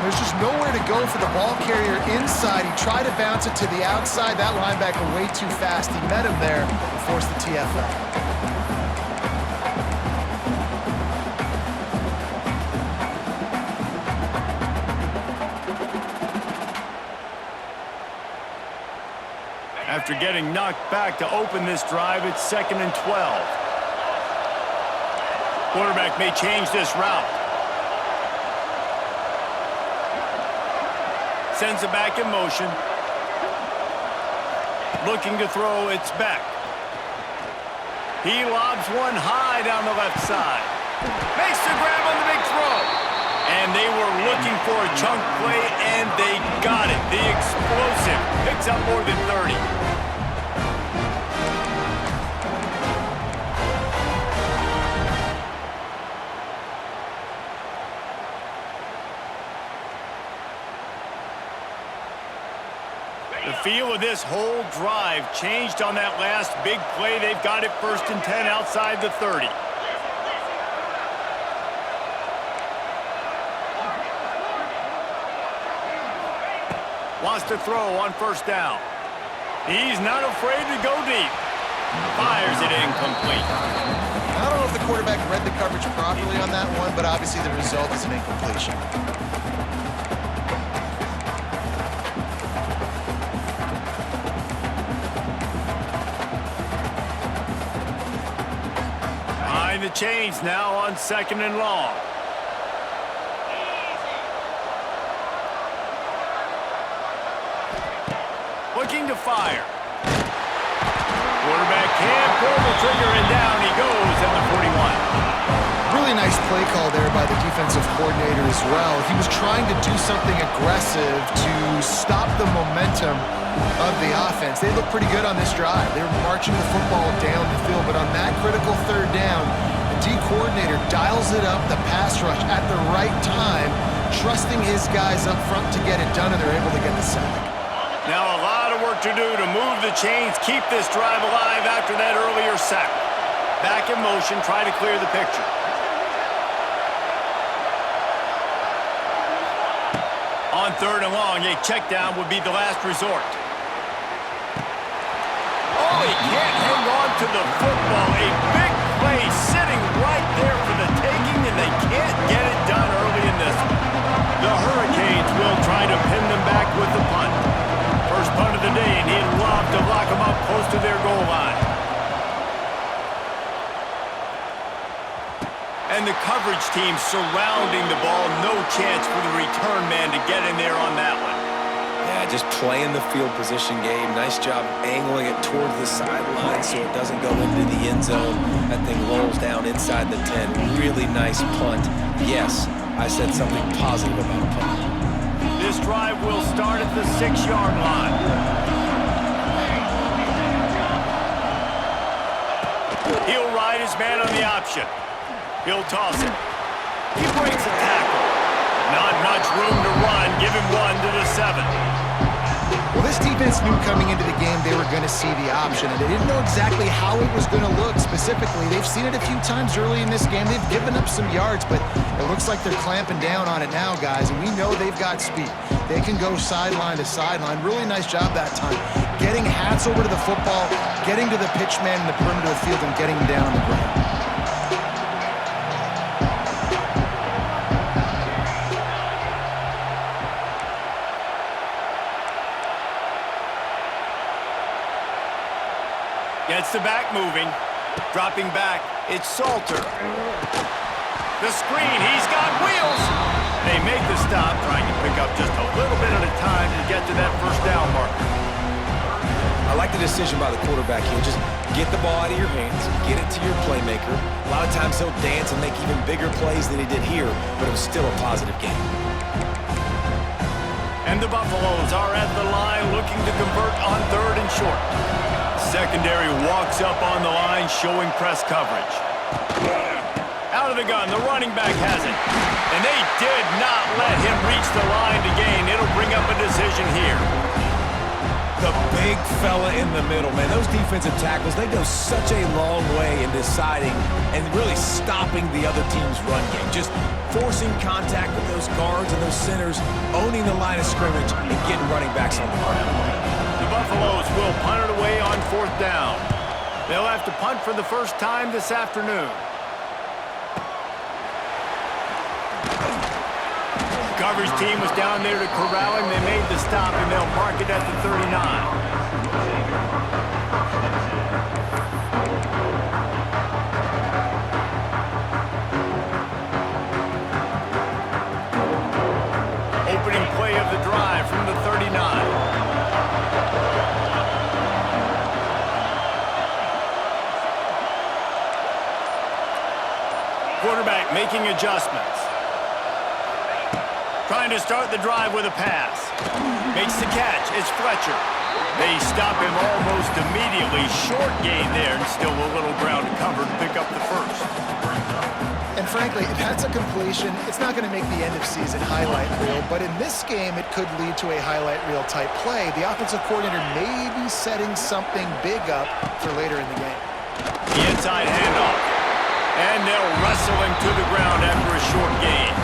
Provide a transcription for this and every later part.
There's just nowhere to go for the ball carrier inside. He tried to bounce it to the outside. That linebacker way too fast. He met him there and forced the TFL. After getting knocked back to open this drive, it's 2nd and 12. Quarterback may change this route. Sends it back in motion. Looking to throw, it's back. He lobs one high down the left side. Makes the grab on the big throw. And they were looking for a chunk play, and they got it. The explosive picks up more than 30. The feel of this whole drive changed on that last big play. They've got it 1st and 10 outside the 30. Wants to throw on 1st down. He's not afraid to go deep. Fires it incomplete. I don't know if the quarterback read the coverage properly on that one, but obviously the result is an incompletion. Behind the chains now on 2nd and long. Looking to fire. Quarterback can't pull the trigger, and down he goes at the 41. Really nice play call there by the defensive coordinator as well. He was trying to do something aggressive to stop the momentum of the offense. They look pretty good on this drive. They were marching the football down the field, but on that critical 3rd down, the D coordinator dials it up, the pass rush at the right time, trusting his guys up front to get it done, and they're able to get the sack. Now a lot of work to do to move the chains, keep this drive alive after that earlier sack. Back in motion, try to clear the picture. On 3rd and long, a check down would be the last resort. Oh, he can't hang on to the football. A big play sitting right there for the taking, and they can't get it done early in this one. The Hurricanes will try to pin them back with the punt. First punt of the day, and he'd love to lock them up close to their goal line. And the coverage team surrounding the ball. No chance for the return man to get in there on that one. Yeah, just playing the field position game. Nice job angling it towards the sideline so it doesn't go into the end zone. That thing rolls down inside the 10. Really nice punt. Yes, I said something positive about a punt. This drive will start at the 6-yard line. He'll ride his man on the option. He'll toss it. He breaks a tackle. Not much room to run. Give him 1 to the 7. Well, this defense knew coming into the game they were going to see the option, and they didn't know exactly how it was going to look specifically. They've seen it a few times early in this game. They've given up some yards, but it looks like they're clamping down on it now, guys, and we know they've got speed. They can go sideline to sideline. Really nice job that time. Getting hats over to the football, getting to the pitch man in the perimeter of the field, and getting him down on the ground. Gets the back moving. Dropping back, it's Salter. The screen, he's got wheels. They make the stop, trying to pick up just a little bit at a time to get to that 1st down marker. I like the decision by the quarterback here. Just get the ball out of your hands, get it to your playmaker. A lot of times he'll dance and make even bigger plays than he did here, but it was still a positive game. And the Buffaloes are at the line looking to convert on 3rd and short. Secondary walks up on the line, showing press coverage. Out of the gun, the running back has it. And they did not let him reach the line to gain. It'll bring up a decision here. The big fella in the middle, man. Those defensive tackles, they go such a long way in deciding and really stopping the other team's run game. Just forcing contact with those guards and those centers, owning the line of scrimmage, and getting running backs on the ground. The Buffaloes will punt it away on 4th down. They'll have to punt for the first time this afternoon. Coverage team was down there to corral him. They made the stop, and they'll mark it at the 39. Opening play of the drive from the 39. Quarterback making adjustments. Trying to start the drive with a pass. Makes the catch. It's Fletcher. They stop him almost immediately. Short gain there, and still a little ground to cover to pick up the first. And frankly, if that's a completion, it's not going to make the end of season highlight reel, but in this game, it could lead to a highlight reel type play. The offensive coordinator may be setting something big up for later in the game. The inside handoff. And they'll wrestle him to the ground after a short gain.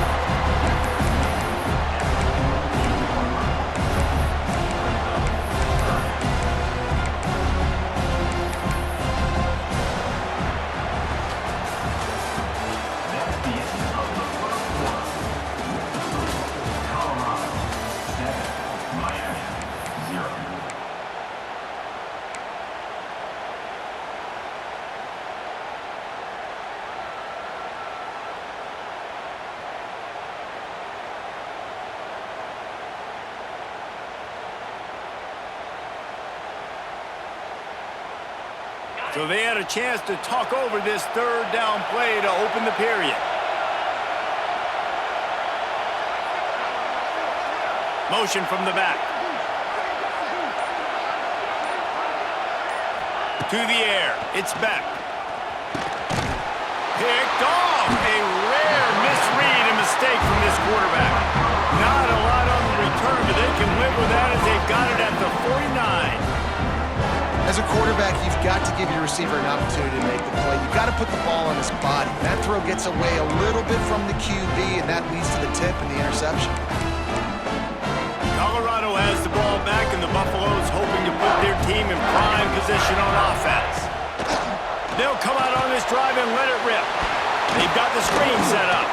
So they had a chance to talk over this 3rd down play to open the period. Motion from the back. To the air. It's Beck. Picked off. A rare misread and mistake from this quarterback. Not a lot on the return, but they can live with that as they've got it at the 49. As a quarterback, you've got to give your receiver an opportunity to make the play. You've got to put the ball on his body. That throw gets away a little bit from the QB, and that leads to the tip and the interception. Colorado has the ball back, and the Buffaloes hoping to put their team in prime position on offense. They'll come out on this drive and let it rip. They've got the screen set up.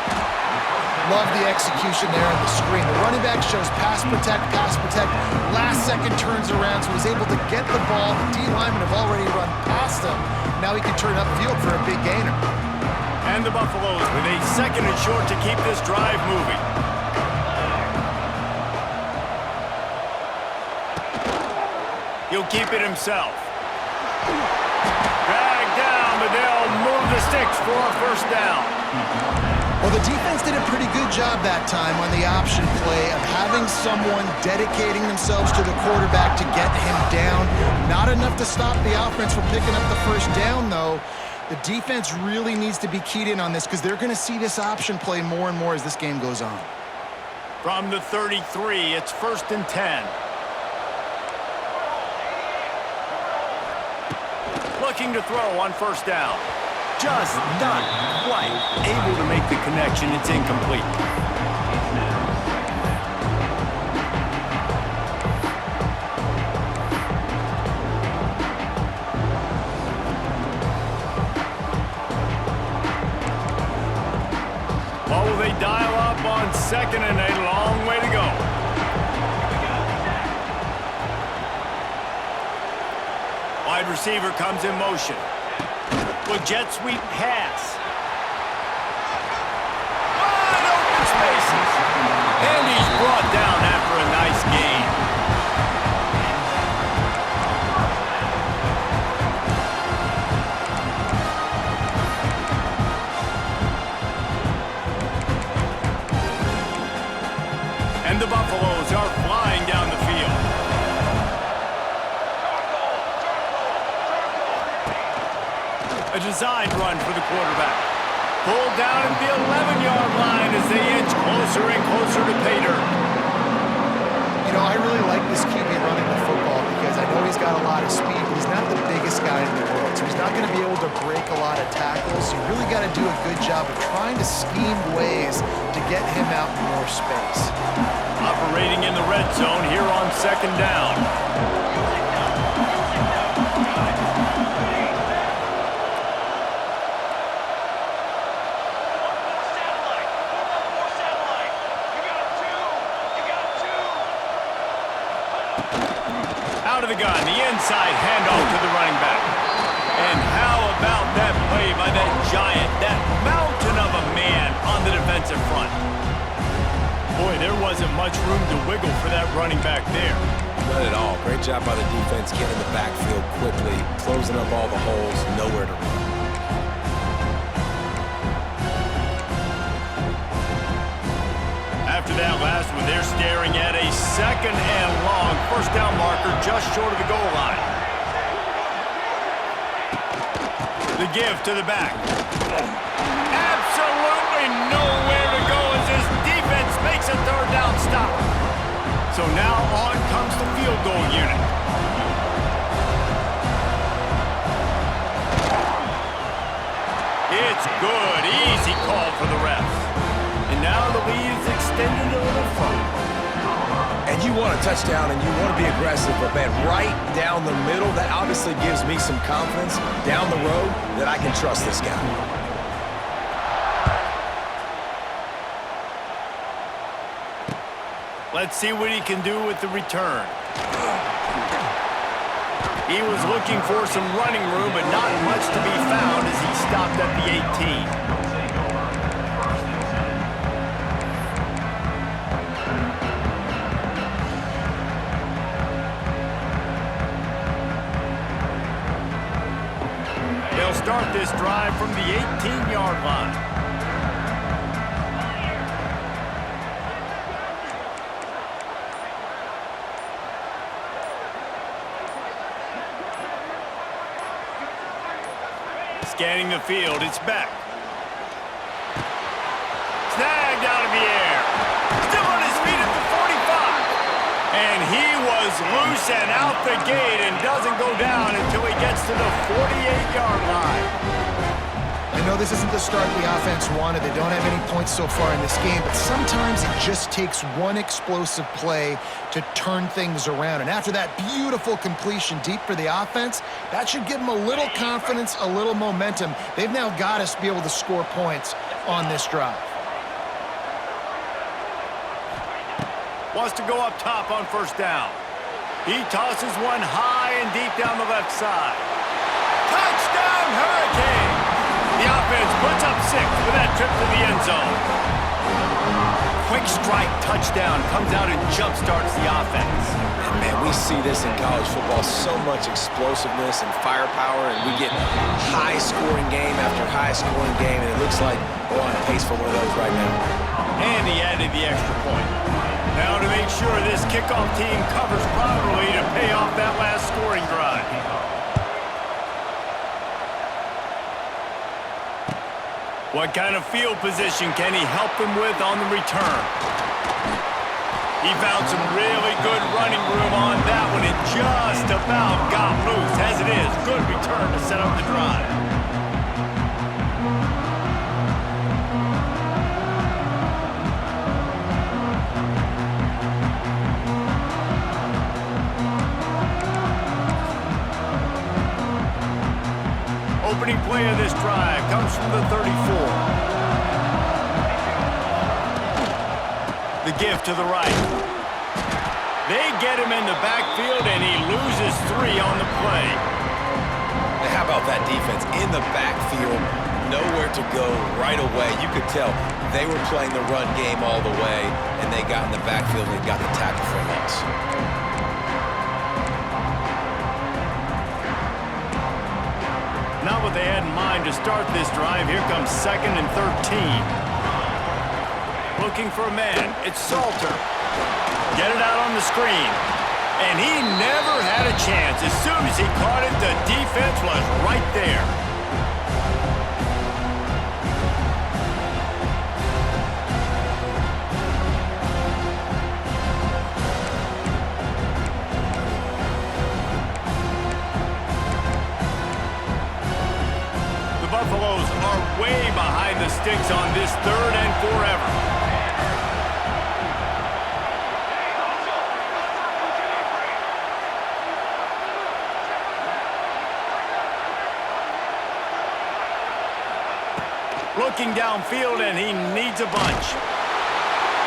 Love the execution there on the screen. The running back shows pass protect, pass protect. Last second turns around, so he's able to get the ball. The D linemen have already run past him. Now he can turn upfield for a big gainer. And the Buffaloes with a 2nd and short to keep this drive moving. He'll keep it himself. Dragged down, but they'll move the sticks for a 1st down. Well, the defense did a pretty good job that time on the option play of having someone dedicating themselves to the quarterback to get him down. Not enough to stop the offense from picking up the 1st down, though. The defense really needs to be keyed in on this because they're going to see this option play more and more as this game goes on. From the 33, it's 1st and 10. Looking to throw on 1st down. Just not quite able to make the connection. It's incomplete. What will they dial up on 2nd and a long way to go? Wide receiver comes in motion. With jet sweep pass. Wide open spaces. And he's brought down after a nice gain. And the Buffaloes are flying down the field. A designed run for the quarterback. Pulled down at the 11-yard line as they inch closer and closer to pay dirt. You know, I really like this QB running the football because I do a good job of trying to scheme ways to get him out in more space. Operating in the red zone here on second down. Out of the gun, the inside handoff to the running back. And how about that play by that giant, that mountain of a man on the defensive front? Boy, there wasn't much room to wiggle for that running back there. Not at all. Great job by the defense getting in the backfield quickly, closing up all the holes, nowhere to run. After that last one, they're staring at a second and long first down marker just short of the goal line. The give to the back. Absolutely nowhere to go as this defense makes a third down stop. So now on comes the field goal unit. It's good. Easy call for the ref. And now the lead is extended a little further. And you want a touchdown and you want to be aggressive, but man, right down the middle, that obviously gives me some confidence down the road that I can trust this guy. Let's see what he can do with the return. He was looking for some running room, but not much to be found as he stopped at the 18. They'll start this drive from the 18-yard line. Scanning the field, it's back. Snagged out of the air. Still on his feet at the 45. And he was loose and out the gate and doesn't go down until he gets to the 48-yard line. I know this isn't the start the offense wanted. They don't have any points so far in this game, but sometimes it just takes one explosive play to turn things around. And after that beautiful completion deep for the offense, that should give them a little confidence, a little momentum. They've now got us to be able to score points on this drive. Wants to go up top on first down. He tosses one high and deep down the left side. Touchdown, Hurricane! The offense puts up 6 with that trip to the end zone. Quick strike touchdown comes out and jump-starts the offense. And man, we see this in college football, so much explosiveness and firepower, and we get high-scoring game after high-scoring game, and it looks like we're on pace for one of those right now. And he added the extra point. Now to make sure this kickoff team covers properly to pay off that last scoring drive. What kind of field position can he help them with on the return? He found some really good running room on that one. It just about got loose. As it is, good return to set up the drive. Opening play of this drive comes from the 34. The give to the right. They get him in the backfield, and he loses 3 on the play. And how about that defense in the backfield, nowhere to go right away. You could tell they were playing the run game all the way, and they got in the backfield and got the tackle for a loss. Not what they had in mind to start this drive. Here comes 2nd and 13. Looking for a man. It's Salter. Get it out on the screen. And he never had a chance. As soon as he caught it, the defense was right there. The Buffaloes are way behind sticks on this 3rd and forever. Looking downfield, and he needs a bunch.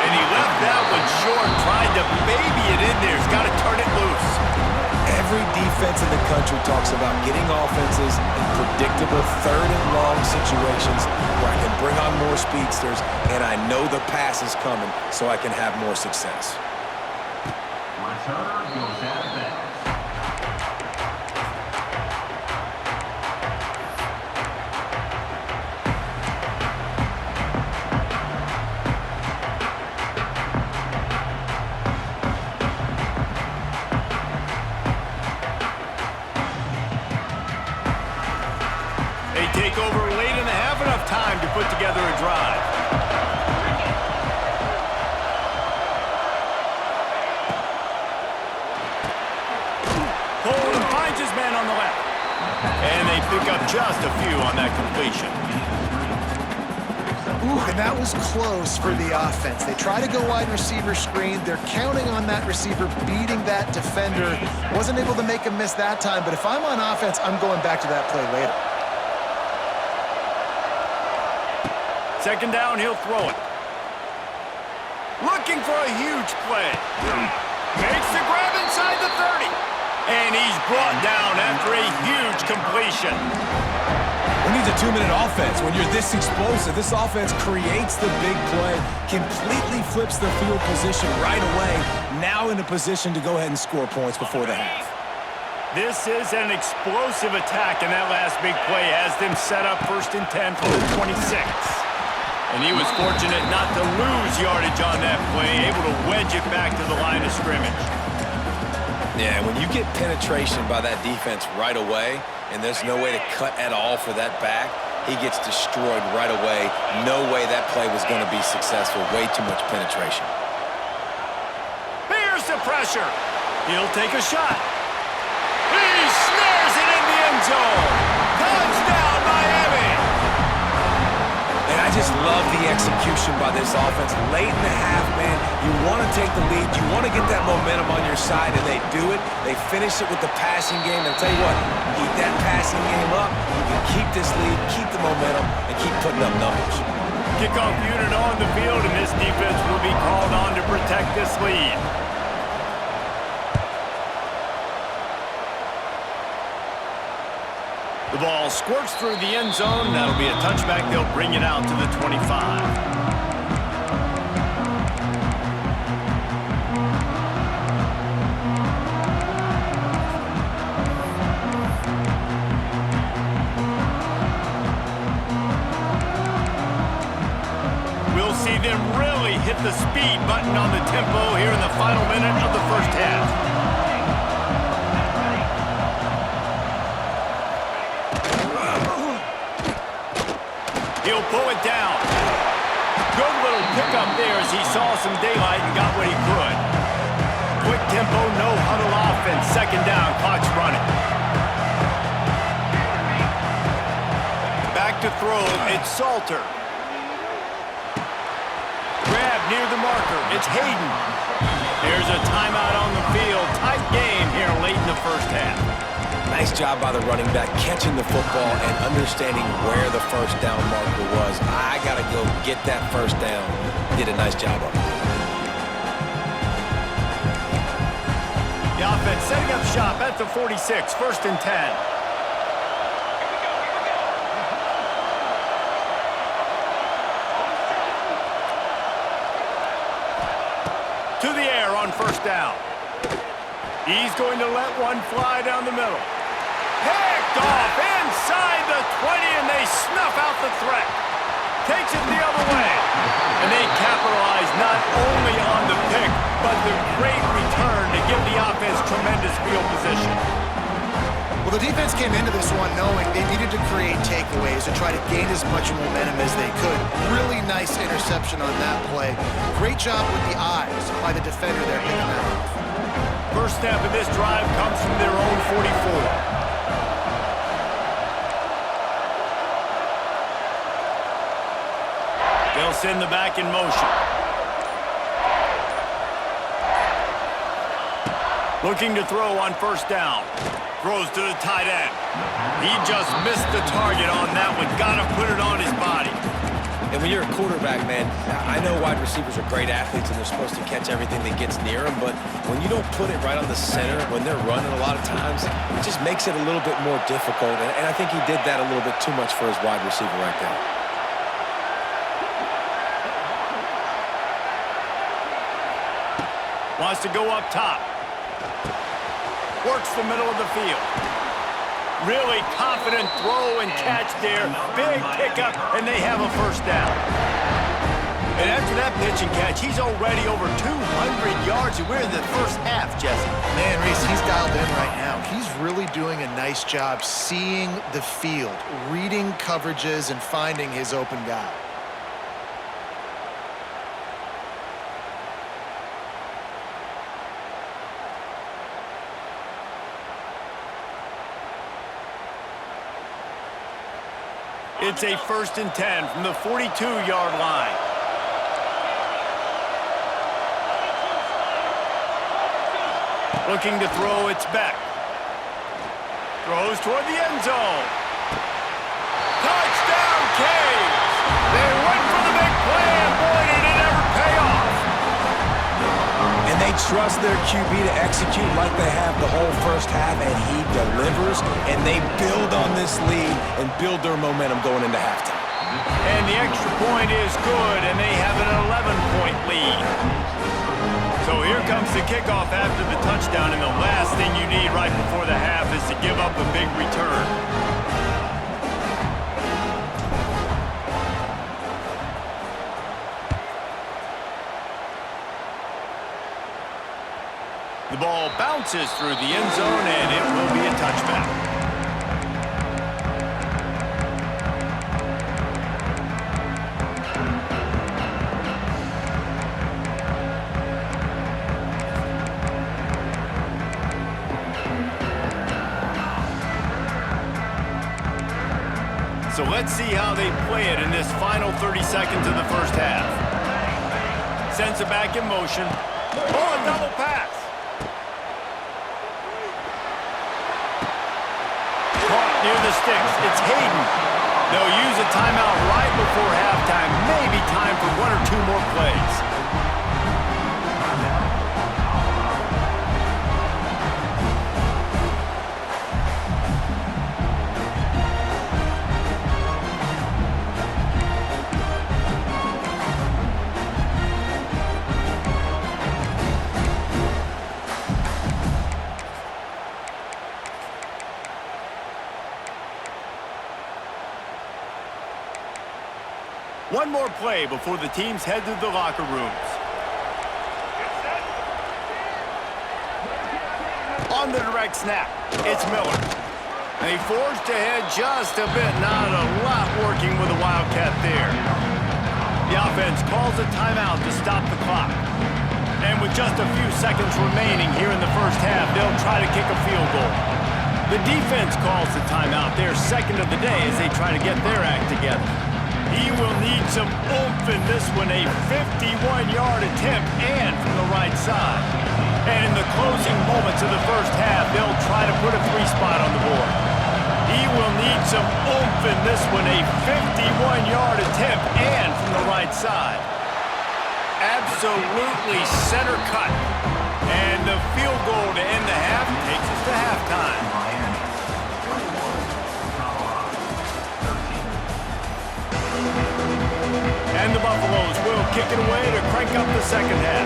And he left that one short, tried to baby it in there. He's got to turn it loose. Every defense in the country talks about getting offenses in predictable 3rd and long situations where I can bring on more speedsters, and I know the pass is coming, so I can have more success. Return goes out of bounds. Take over late in the half, enough time to put together a drive. Cole finds his man on the left. And they pick up just a few on that completion. Ooh, and that was close for the offense. They try to go wide receiver screen. They're counting on that receiver beating that defender. Wasn't able to make him miss that time, but if I'm on offense, I'm going back to that play later. 2nd down, he'll throw it. Looking for a huge play. Makes the grab inside the 30. And he's brought down after a huge completion. Who needs a 2-minute offense when you're this explosive? This offense creates the big play, completely flips the field position right away, now in a position to go ahead and score points before the half. This is an explosive attack, and that last big play has them set up 1st and 10 from the 26. And he was fortunate not to lose yardage on that play, able to wedge it back to the line of scrimmage. Yeah, when you get penetration by that defense right away, and there's no way to cut at all for that back, he gets destroyed right away. No way that play was going to be successful. Way too much penetration. Here's the pressure. He'll take a shot. He snares it in the end zone. Touchdown, Miami! And I just love the execution by this offense. Late in the half, man, you want to take the lead. You want to get that momentum on your side, and they do it. They finish it with the passing game. And I'll tell you what, keep that passing game up. You can keep this lead, keep the momentum, and keep putting up numbers. Kickoff unit on the field, and this defense will be called on to protect this lead. The ball squirts through the end zone. That'll be a touchback. They'll bring it out to the 25. We'll see them really hit the speed button on the tempo here in the final minute of the first half. He'll pull it down. Good little pickup there as he saw some daylight and got what he could. Quick tempo, no huddle offense. 2nd down, clock's running. Back to throw, it's Salter. Grab near the marker, it's Hayden. There's a timeout on the field. Tight game here late in the first half. Nice job by the running back catching the football and understanding where the 1st down marker was. I got to go get that 1st down. Did a nice job of it. The offense setting up shop at the 46, 1st and 10. To the air on 1st down. He's going to let one fly down the middle. Picked off inside the 20, and they snuff out the threat. Takes it the other way. And they capitalize not only on the pick, but the great return to give the offense tremendous field position. Well, the defense came into this one knowing they needed to create takeaways and try to gain as much momentum as they could. Really nice interception on that play. Great job with the eyes by the defender there picking that up. First step of this drive comes from their own 44. They'll send the back in motion. Looking to throw on first down. Throws to the tight end. He just missed the target on that one. Got to put it on his body. And when you're a quarterback, man, I know wide receivers are great athletes and they're supposed to catch everything that gets near them, but when you don't put it right on the center, when they're running a lot of times, it just makes it a little bit more difficult. And I think he did that a little bit too much for his wide receiver right there. Wants to go up top. Works the middle of the field. Really confident throw and catch there. Big pickup, and they have a first down. And after that pitch and catch, he's already over 200 yards, and we're in the first half, Jesse. Man, Reese, he's dialed in right now. He's really doing a nice job seeing the field, reading coverages, and finding his open guy. It's a 1st and 10 from the 42-yard line. Looking to throw, it's Beck. Throws toward the end zone. Touchdown, Canes! They went for the big play, and boy, did it ever pay off. And they trust their QB to execute like they have the whole first half, and he delivers, and they build on this lead and build their momentum going into halftime. And the extra point is good, and they have an 11-point lead. So here comes the kickoff after the touchdown, and the last thing you need right before the half is to give up a big return. The ball bounces through the end zone, and it will be a touchback. So let's see how they play it in this final 30 seconds of the first half. Sends it back in motion. Oh, a double pass. Caught near the sticks. It's Hayden. They'll use a timeout right before halftime. Maybe time for 1 or 2 more plays. One more play before the teams head to the locker rooms. On the direct snap, it's Miller. They forged ahead just a bit, not a lot working with the Wildcat there. The offense calls a timeout to stop the clock. And with just a few seconds remaining here in the first half, they'll try to kick a field goal. The defense calls the timeout, their second of the day, as they try to get their act together. He will need some oomph in this one, a 51-yard attempt and from the right side. And in the closing moments of the first half, they'll try to put a 3-spot on the board. He will need some oomph in this one, a 51-yard attempt and from the right side. Absolutely center cut. And the field goal to end the half takes us to halftime. And the Buffaloes will kick it away to crank up the second half.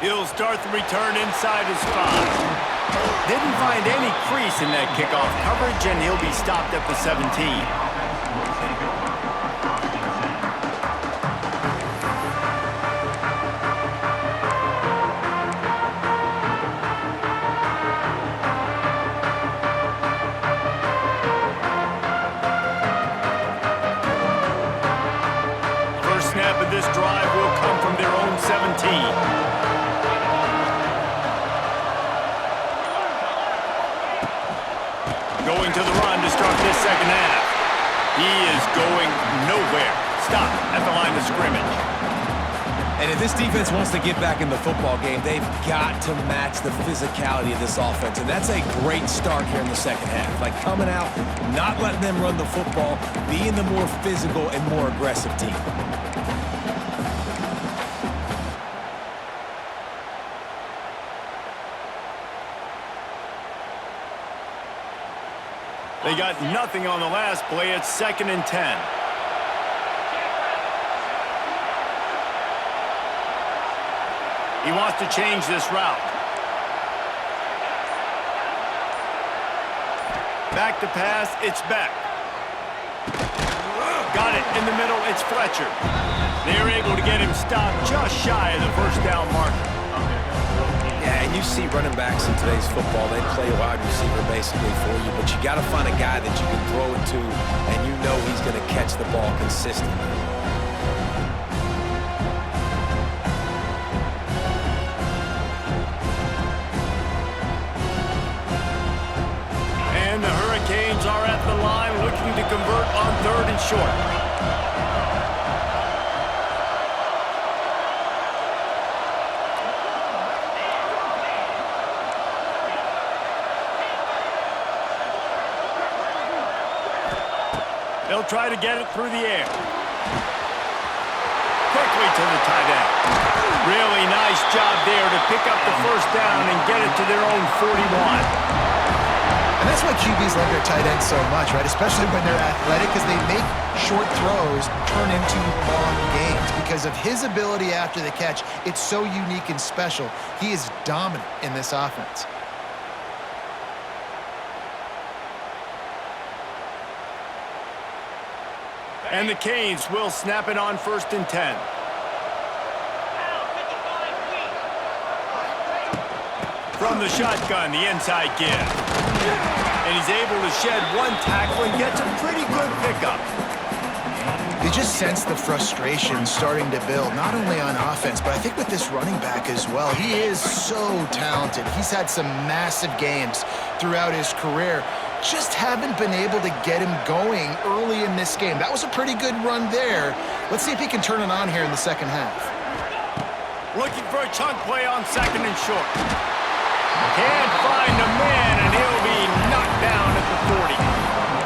He'll start the return inside his 5. Didn't find any crease in that kickoff coverage, and he'll be stopped at the 17. This drive will come from their own 17. going to the run to start this second half. He is going nowhere. Stop at the line of scrimmage. And if this defense wants to get back in the football game, they've got to match the physicality of this offense. And that's a great start here in the second half. Like coming out, not letting them run the football, being the more physical and more aggressive team. They got nothing on the last play. It's 2nd and 10. He wants to change this route. Back to pass, it's Beck. Got it in the middle, it's Fletcher. They're able to get him stopped just shy of the first down marker. Yeah, and you see running backs in today's football, they play wide receiver basically for you, but you got to find a guy that you can throw it to, and you know he's going to catch the ball consistently. And the Hurricanes are at the line looking to convert on 3rd and short. They'll try to get it through the air. Quickly to the tight end. Really nice job there to pick up the first down and get it to their own 41. And that's why QBs love their tight ends so much, right? Especially when they're athletic, because they make short throws turn into long games. Because of his ability after the catch, it's so unique and special. He is dominant in this offense. And the Canes will snap it on 1st and 10. From the shotgun, the inside give. And he's able to shed one tackle and gets a pretty good pickup. You just sense the frustration starting to build, not only on offense, but I think with this running back as well. He is so talented. He's had some massive games throughout his career. Just haven't been able to get him going early in this game. That was a pretty good run there. Let's see if he can turn it on here in the second half. Looking for a chunk play on 2nd and short. Can't find a man, and he'll be knocked down at the 40.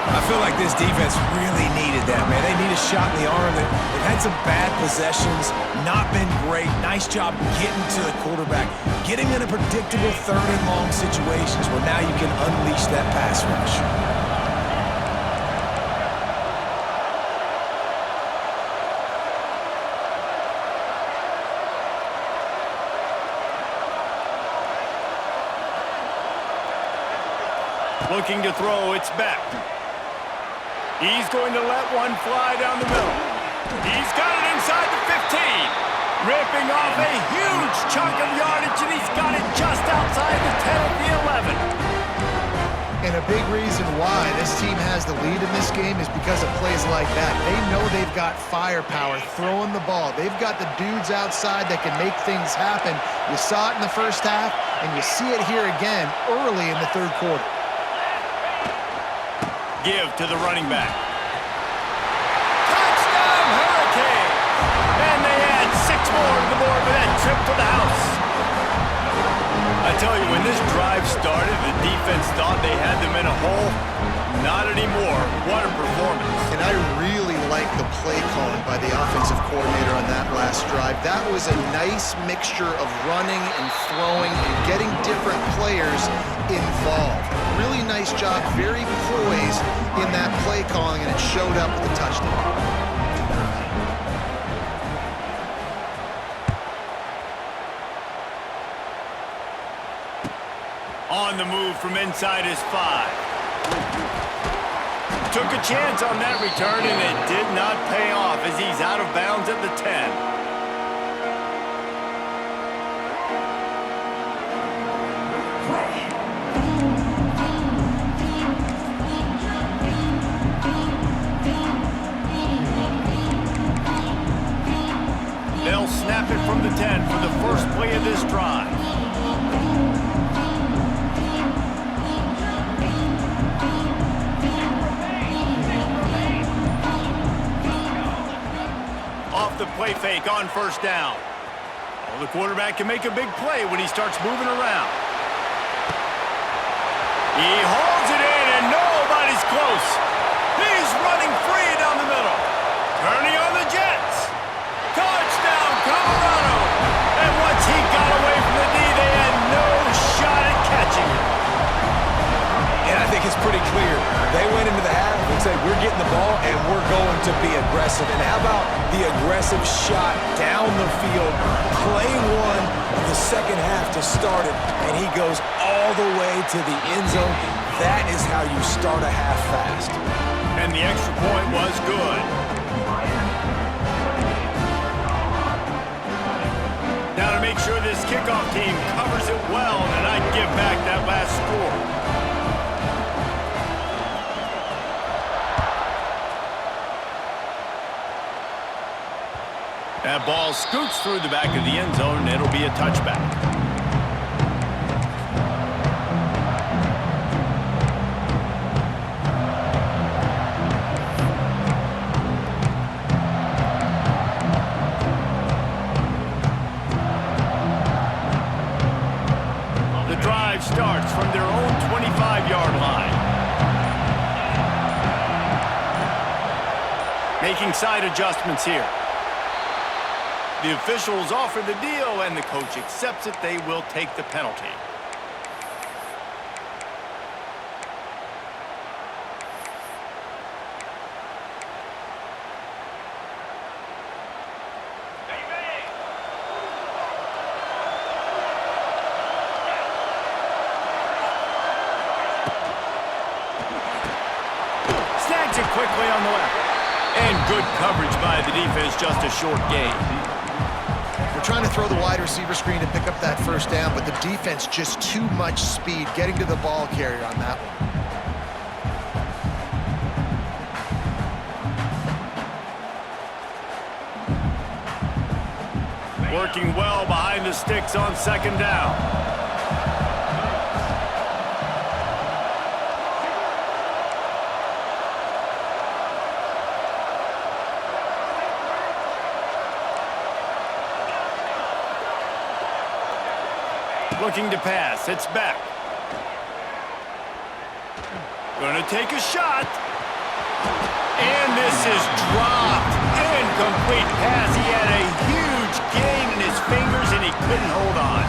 I feel like this defense really needed that, man. They need a shot in the arm. They've had some bad possessions, not been great. Nice job getting to the quarterback, getting in a predictable 3rd and long situations where now you can unleash that pass rush. Looking to throw, it's Beck. He's going to let one fly down the middle. He's got it inside the 15. Ripping off a huge chunk of yardage, and he's got it just outside the 10 of the 11. And a big reason why this team has the lead in this game is because of plays like that. They know they've got firepower throwing the ball. They've got the dudes outside that can make things happen. You saw it in the first half, and you see it here again early in the 3rd quarter. Give to the running back. Touchdown, Hurricane! And they add 6 more to the board with that trip to the house. I tell you, when this drive started, the defense thought they had them in a hole. Not anymore. What a performance. And I really like the play calling by the offensive coordinator on that last drive. That was a nice mixture of running and throwing and getting different players involved. Really nice job, very poised in that play calling, and it showed up with the touchdown. On the move from inside his 5. Took a chance on that return, and it did not pay off as he's out of bounds at the 10. They'll snap it from the 10 for the first play of this drive. off the play fake on first down. Well, the quarterback can make a big play when he starts moving around. He holds it in, and nobody's close. He's running free down the middle. Turning on the Jets. Touchdown, Colorado. And once he got away from the D, they had no shot at catching him. And I think it's pretty clear. They went into the half and said, we're getting the ball and we're going to be aggressive. And how about the aggressive shot down the field? Play one of the second half to start it, and he goes all the way to the end zone. That is how you start a half fast. And the extra point was good. Now to make sure this kickoff team covers it well, and I'd give back that last score. That ball scoots through the back of the end zone, and it'll be a touchback. The drive starts from their own 25-yard line. Making side adjustments here. The officials offer the deal, and the coach accepts it. They will take the penalty. Snags it quickly on the left. And good coverage by the defense, just a short gain. We're trying to throw the wide receiver screen to pick up that first down, but the defense just too much speed getting to the ball carrier on that one. Working well behind the sticks on second down. Looking to pass. It's back. Gonna take a shot. And this is dropped. Incomplete pass. He had a huge gain in his fingers, and he couldn't hold on.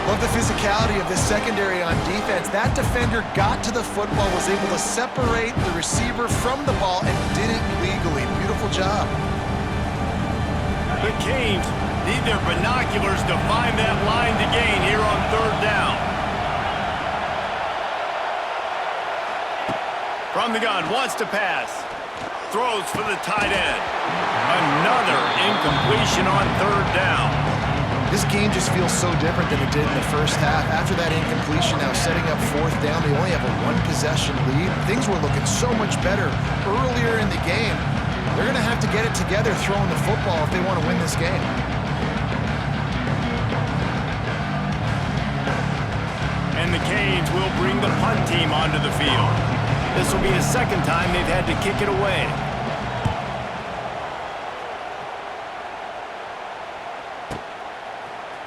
Love the physicality of this secondary on defense. That defender got to the football, was able to separate the receiver from the ball, and did it legally. Beautiful job. The Canes need their binoculars to find that line to gain here on third down. From the gun, wants to pass. Throws for the tight end. Another incompletion on third down. This game just feels so different than it did in the first half. After that incompletion, now setting up fourth down, they only have a one-possession lead. Things were looking so much better earlier in the game. They're going to have to get it together throwing the football if they want to win this game. And the Canes will bring the punt team onto the field. This will be the second time they've had to kick it away.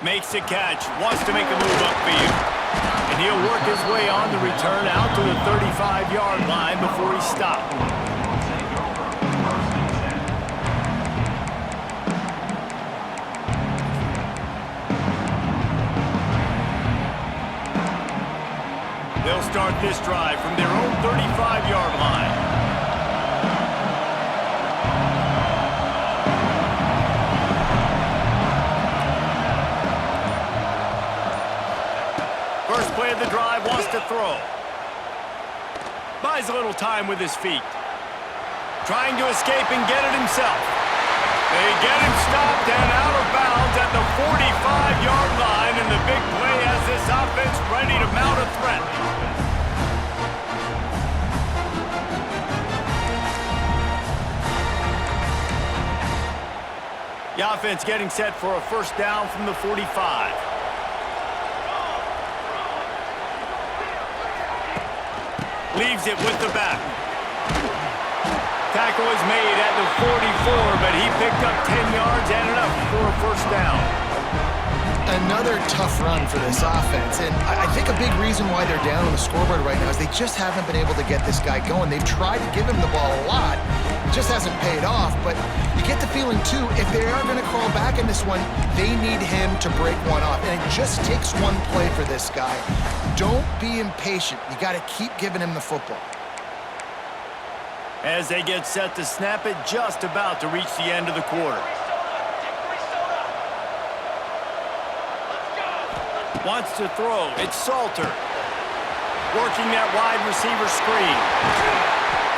Makes a catch, wants to make a move upfield. And he'll work his way on the return out to the 35-yard line before he stopped. They'll start this drive from their own 35-yard line. First play of the drive, wants to throw. Buys a little time with his feet. Trying to escape and get it himself. They get him stopped and out of bounds at the 45-yard line, and the big play has this offense ready to mount a threat. The offense getting set for a first down from the 45. Leaves it with the back. tackle was made at the 44, but he picked up 10 yards and enough for a first down. Another tough run for this offense, and I think a big reason why they're down on the scoreboard right now is they just haven't been able to get this guy going. They've tried to give him the ball a lot. It just hasn't paid off, but you get the feeling, too, if they are going to crawl back in this one, they need him to break one off, and it just takes one play for this guy. Don't be impatient. You got to keep giving him the football. As they get set to snap it, just about to reach the end of the quarter. Wants to throw. It's Salter. Working that wide receiver screen.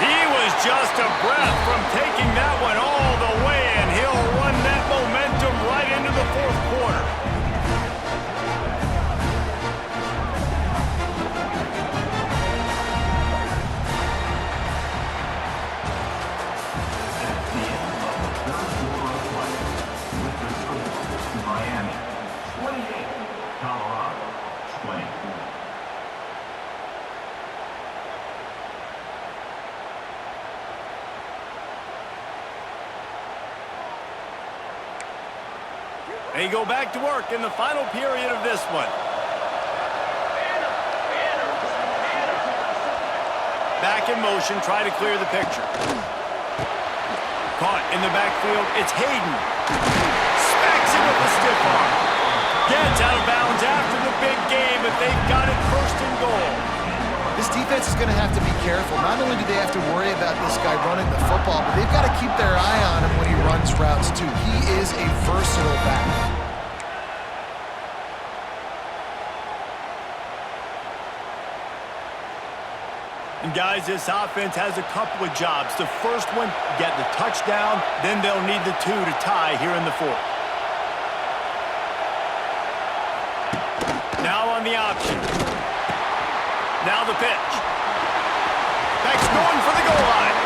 He was just a breath from taking that one all the way, and he'll run that momentum right into the fourth quarter. They go back to work in the final period of this one. Back in motion, try to clear the picture. Caught in the backfield, it's Hayden. Smacks him with a stiff arm. Gets out of bounds after the big game, but they've got it first and goal. This defense is going to have to be careful. Not only do they have to worry about this guy running the football, but they've got to keep their eye on him when he runs routes, too. He is a versatile back. And guys, this offense has a couple of jobs. The first one, get the touchdown, then they'll need the two to tie here in the fourth. Now on the option. Now the pitch. Back's going for the goal line.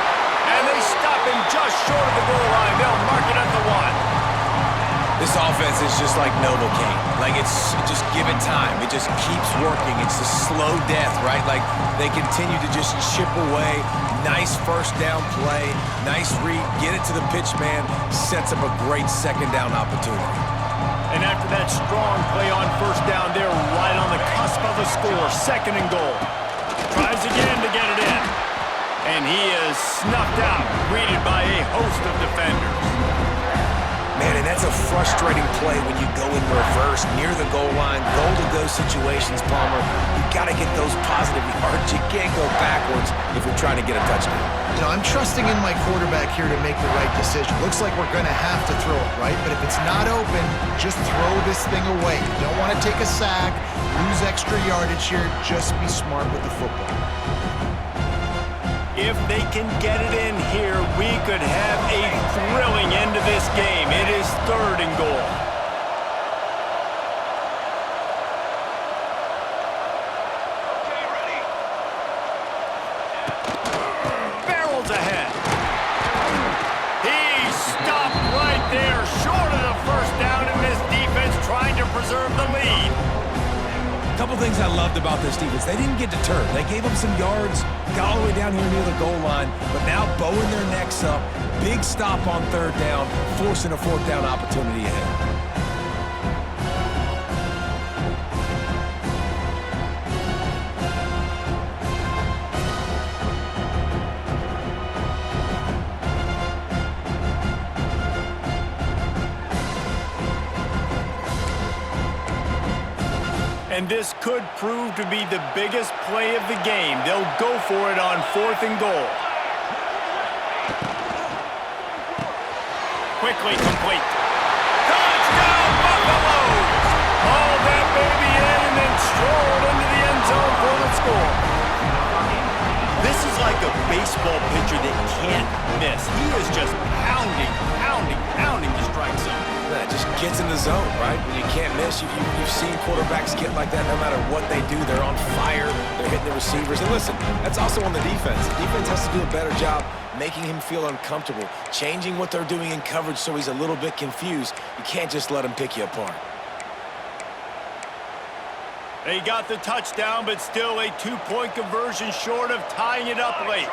And they stop him just short of the goal line. They'll mark it at the 1. This offense is just like Novocaine. Like, it's just give it time. It just keeps working. It's a slow death, right? Like, they continue to just chip away. Nice first down play. Nice read. Get it to the pitch man. Sets up a great second down opportunity. And after that strong play on first down, they're right on the cusp of a score. Second and goal. Tries again to get it in. And he is snuffed out, greeted by a host of defenders. Man, and that's a frustrating play when you go in reverse near the goal line, goal-to-go situations, Palmer. You've got to get those positive yards. You can't go backwards if you're trying to get a touchdown. You know, I'm trusting in my quarterback here to make the right decision. Looks like we're going to have to throw it, right? But if it's not open, just throw this thing away. You don't want to take a sack, lose extra yardage here. Just be smart with the football. If they can get it in here, we could have a thrilling end to this game. It is third and goal. Okay, ready. Barrels ahead. He stopped right there, short of the first down, and this defense trying to preserve the lead. A couple things I loved about this defense. They didn't get deterred. They gave up some yards, got all the way down here near the goal line, but now bowing their necks up. Big stop on third down, forcing a fourth down opportunity ahead. And this could prove to be the biggest play of the game. They'll go for it on fourth and goal. Quickly complete. Touchdown, Buffaloes! Haul that baby in and then strolled into the end zone for the score. This is like a baseball pitcher that can't miss. He is just pounding the strike zone. Yeah, it just gets in the zone, right? When you can't miss, you've seen quarterbacks get like that no matter what they do. They're on fire. They're hitting the receivers. And listen, that's also on the defense. The defense has to do a better job making him feel uncomfortable, changing what they're doing in coverage so he's a little bit confused. You can't just let him pick you apart. They got the touchdown, but still a two-point conversion short of tying it up late.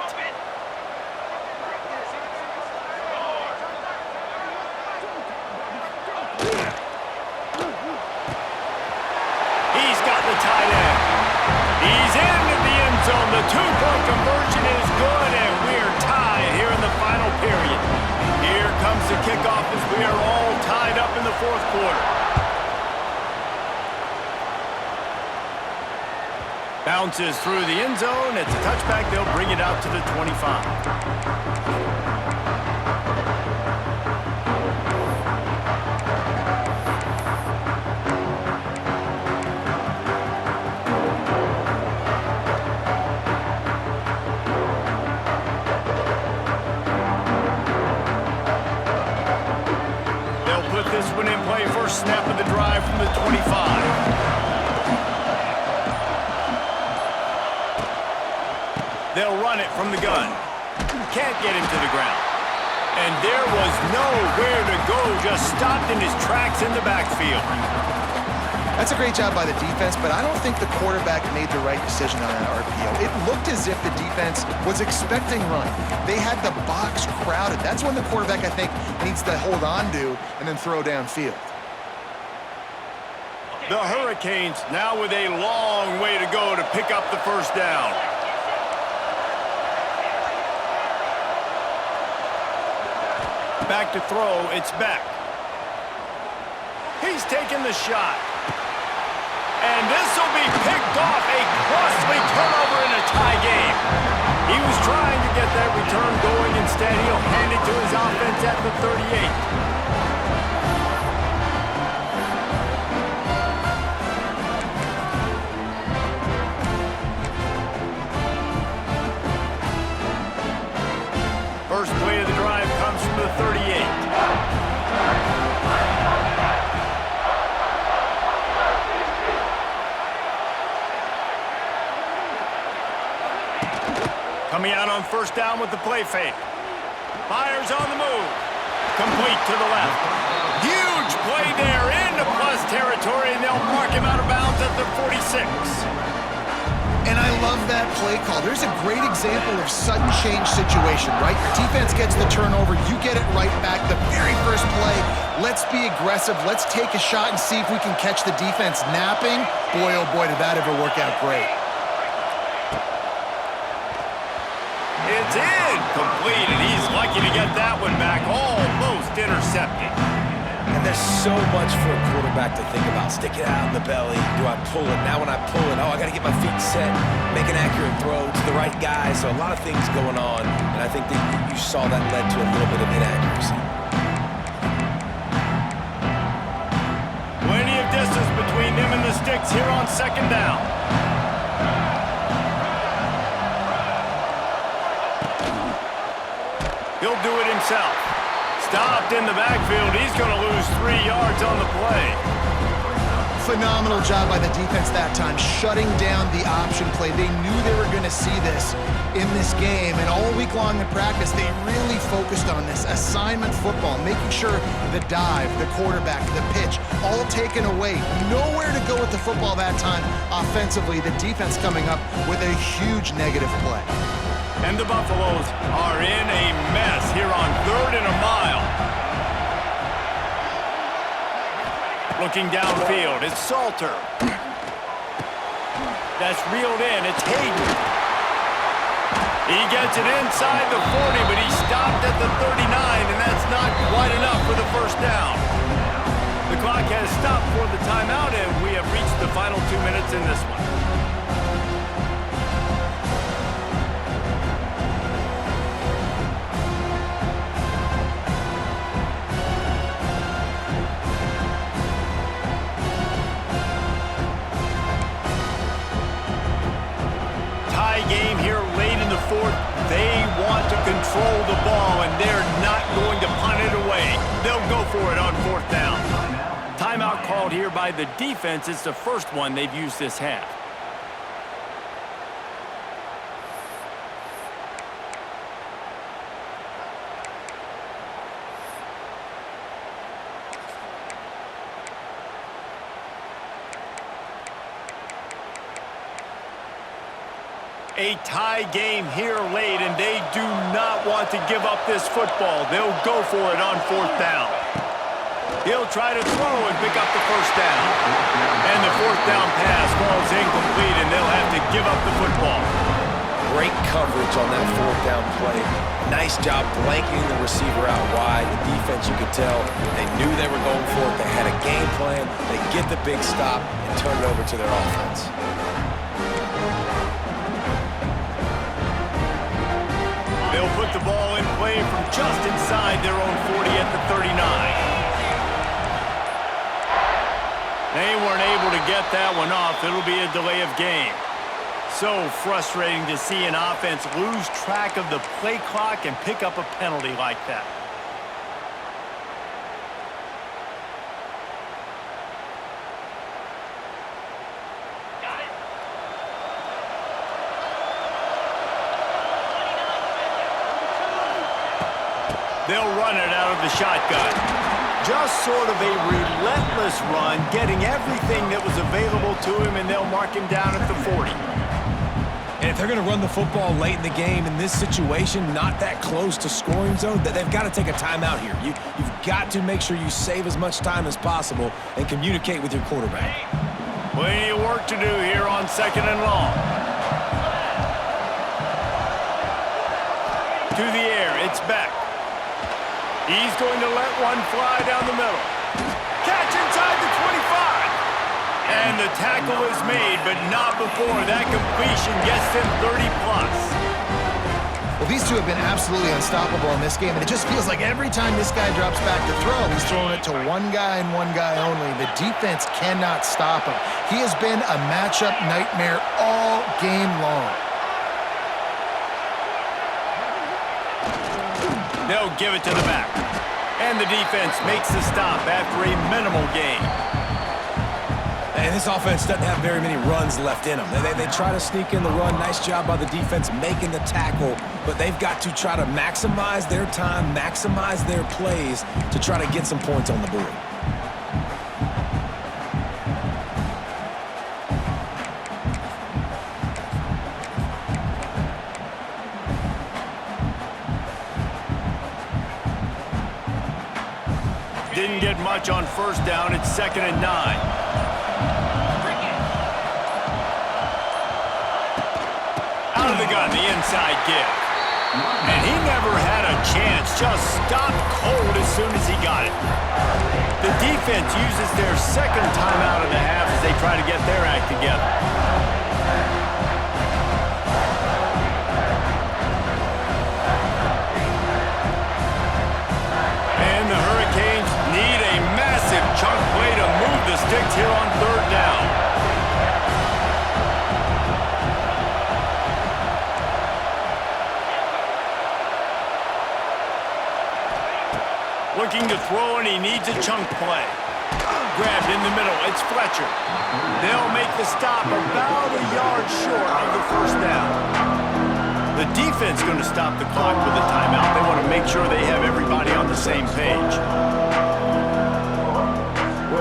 Bounces through the end zone. It's a touchback. They'll bring it out to the 25. This one in play, first snap of the drive from the 25. They'll run it from the gun. Can't get him to the ground. And there was nowhere to go, just stopped in his tracks in the backfield. That's a great job by the defense, but I don't think the quarterback made the right decision on that RPO. It looked as if the defense was expecting run. They had the box crowded. That's when the quarterback, I think, needs to hold on to and then throw downfield. The Hurricanes now with a long way to go to pick up the first down. Back to throw, it's Beck. He's taking the shot. And this will be picked off, a costly turnover in a tie game. He was trying to get that return going. Instead, he'll hand it to his offense at the 38. First play of the drive comes from the 38. Coming out on first down with the play fake. Fires on the move. Complete to the left. Huge play there into plus territory, and they'll mark him out of bounds at the 46. And I love that play call. There's a great example of sudden change situation, right? Your defense gets the turnover, you get it right back. The very first play, let's be aggressive. Let's take a shot and see if we can catch the defense napping. Boy, oh boy, did that ever work out great. It's incomplete, and he's lucky to get that one back, almost intercepted. And there's so much for a quarterback to think about. Stick it out in the belly. Do I pull it? Now when I pull it, I got to get my feet set, make an accurate throw to the right guy. So a lot of things going on, and I think that you saw that led to a little bit of inaccuracy. Plenty of distance between them and the sticks here on second down. He'll do it himself. Stopped in the backfield. He's going to lose 3 yards on the play. Phenomenal job by the defense that time, shutting down the option play. They knew they were going to see this in this game, and all week long in practice, they really focused on this assignment football, making sure the dive, the quarterback, the pitch, all taken away. Nowhere to go with the football that time offensively. The defense coming up with a huge negative play. And the Buffaloes are in a mess here on 3rd and a mile. Looking downfield, it's Salter. That's reeled in, it's Hayden. He gets it inside the 40, but he stopped at the 39, and that's not quite enough for the first down. The clock has stopped for the timeout, and we have reached the final 2 minutes in this one. Game here late in the 4th. They want to control the ball, and they're not going to punt it away. They'll go for it on 4th down. Timeout called here by the defense. It's the first one they've used this half. A tie game here late, and they do not want to give up this football. They'll go for it on 4th down. He'll try to throw and pick up the first down. And the 4th down pass falls incomplete, and they'll have to give up the football. Great coverage on that 4th down play. Nice job blanketing the receiver out wide. The defense, you could tell, they knew they were going for it. They had a game plan. They get the big stop and turn it over to their offense. They'll put the ball in play from just inside their own 40 at the 39. They weren't able to get that one off. It'll be a delay of game. So frustrating to see an offense lose track of the play clock and pick up a penalty like that. They'll run it out of the shotgun. Just sort of a relentless run, getting everything that was available to him, and they'll mark him down at the 40. And if they're going to run the football late in the game in this situation, not that close to scoring zone, they've got to take a timeout here. You've got to make sure you save as much time as possible and communicate with your quarterback. Plenty of work to do here on 2nd and long. To the air, it's Beck. He's going to let one fly down the middle. Catch inside the 25. And the tackle is made, but not before that completion gets them 30-plus. Well, these two have been absolutely unstoppable in this game, and it just feels like every time this guy drops back to throw, he's throwing it to one guy and one guy only. The defense cannot stop him. He has been a matchup nightmare all game long. They'll give it to the back. And the defense makes the stop after a minimal gain. And this offense doesn't have very many runs left in them. They try to sneak in the run. Nice job by the defense making the tackle. But they've got to try to maximize their time, maximize their plays to try to get some points on the board. Didn't get much on first down. It's 2nd and 9. Out of the gun, the inside give. And he never had a chance. Just stopped cold as soon as he got it. The defense uses their second timeout of the half as they try to get their act together. And the Hurricanes need a massive chunk play to move the sticks here on 3rd down. Looking to throw, and he needs a chunk play. Grabbed in the middle. It's Fletcher. They'll make the stop about a yard short of the first down. The defense going to stop the clock with a timeout. They want to make sure they have everybody on the same page.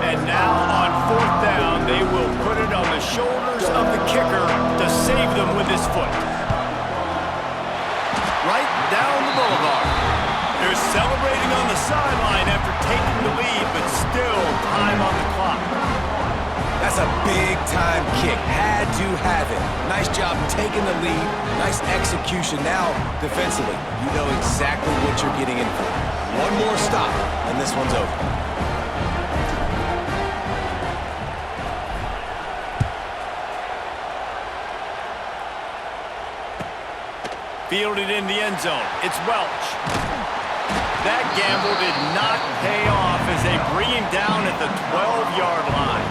And now on 4th down, they will put it on the shoulders of the kicker to save them with his foot. Right down the boulevard. They're celebrating on the sideline after taking the lead, but still time on the clock. That's a big-time kick. Had to have it. Nice job taking the lead. Nice execution. Now, defensively, you know exactly what you're getting in for. One more stop, and this one's over. Fielded in the end zone. It's Welch. That gamble did not pay off as they bring him down at the 12-yard line.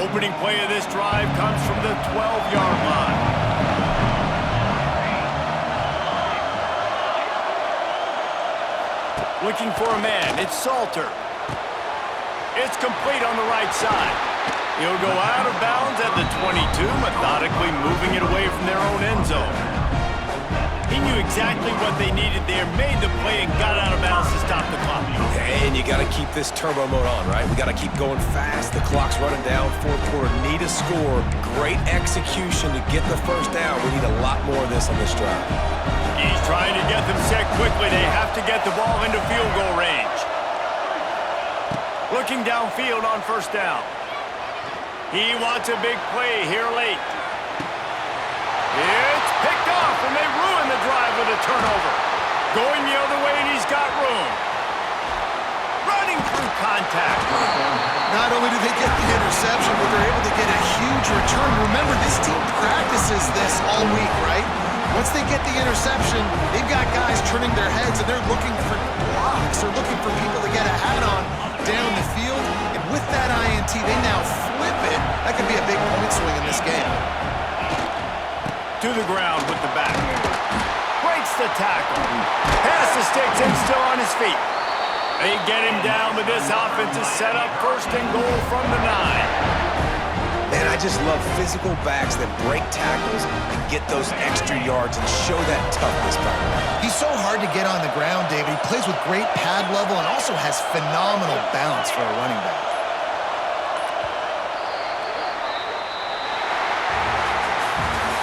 Opening play of this drive comes from the 12-yard line. Looking for a man. It's Salter. It's complete on the right side. He'll go out of bounds at the 22, methodically moving it away from their own end zone. He knew exactly what they needed there, made the play, and got out of bounds to stop the clock. And you got to keep this turbo mode on, right? We got to keep going fast. The clock's running down. 4th quarter, need a score. Great execution to get the first down. We need a lot more of this on this drive. He's trying to get them set quickly. They have to get the ball into field goal range. Looking downfield on first down. He wants a big play here late. It's picked off, and they ruin the drive with a turnover. Going the other way, and he's got room. Running through contact. Not only do they get the interception, but they're able to get a huge return. Remember, this team practices this all week, right? Once they get the interception, they've got guys turning their heads, and they're looking for blocks. They're looking for people to get a hat on down the field. And with that INT, they now flip it. That could be a big point swing in this game. To the ground with the back. Breaks the tackle. Pass the sticks and still on his feet. They get him down, but this offense is set up first and goal from the 9. Man, I just love physical backs that break tackles and get those extra yards and show that toughness. He's so hard to get on the ground, David. He plays with great pad level and also has phenomenal balance for a running back.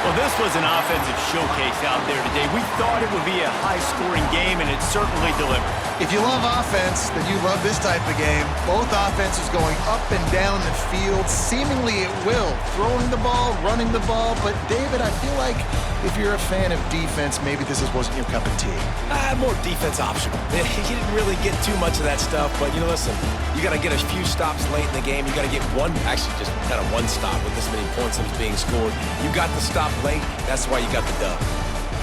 Well, this was an offensive showcase out there today. We thought it would be a high-scoring game, and it certainly delivered. If you love offense, then you love this type of game. Both offenses going up and down the field, seemingly at will. Throwing the ball, running the ball. But, David, I feel like if you're a fan of defense, maybe this wasn't your cup of tea. More defense optional. He didn't really get too much of that stuff, but, listen, you got to get a few stops late in the game. You got to get actually just kind of one stop with this many points that was being scored. You got the stop late. That's why you got the dub.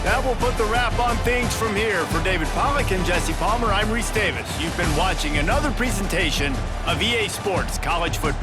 That will put the wrap on things from here. For David Pollack and Jesse Palmer, I'm Reese Davis. You've been watching another presentation of EA Sports College Football.